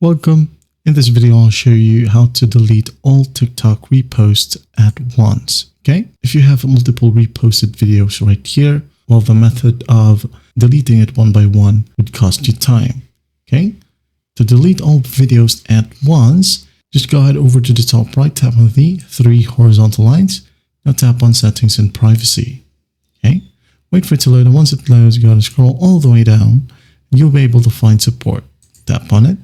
Welcome. In this video, I'll show you how to delete all TikTok reposts at once. Okay. If you have multiple reposted videos right here, well, the method of deleting it one by one would cost you time. Okay. To delete all videos at once, just go ahead over to the top right, tap on the three horizontal lines. Now tap on settings and privacy. Okay. Wait for it to load, and once it loads, go ahead and scroll all the way down. You'll be able to find support. Tap on it.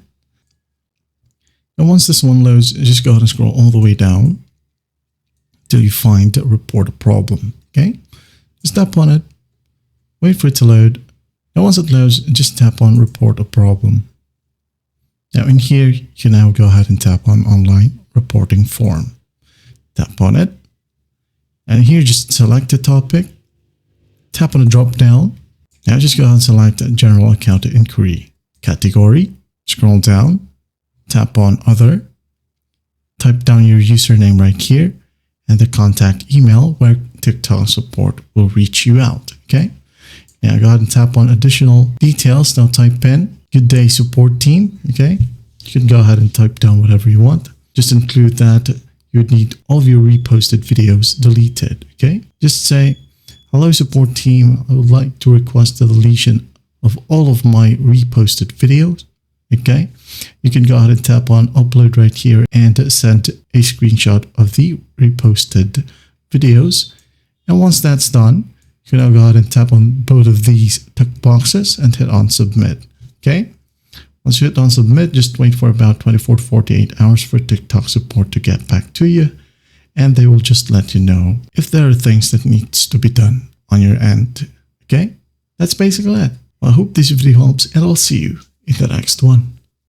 And once this one loads, just go ahead and scroll all the way down till you find report a problem. Okay. Just tap on it. Wait for it to load. And once it loads, just tap on report a problem. Now in here, you can now go ahead and tap on online reporting form. Tap on it. And here, just select the topic. Tap on the drop down. Now just go ahead and select general account inquiry category. Scroll down. Tap on other. Type down your username right here and the contact email where TikTok support will reach you out. Okay. Now go ahead and tap on additional details. Now type in good day support team. Okay. You can go ahead and type down whatever you want. Just include that you would need all of your reposted videos deleted. Okay. Just say, hello support team. I would like to request the deletion of all of my reposted videos. Okay, you can go ahead and tap on upload right here and send a screenshot of the reposted videos. And once that's done, you can now go ahead and tap on both of these tick boxes and hit on submit. Okay, once you hit on submit, just wait for about 24 to 48 hours for TikTok support to get back to you, and they will just let you know if there are things that needs to be done on your end. Okay, that's basically it. Well, I hope this video helps, and I'll see you in the next one.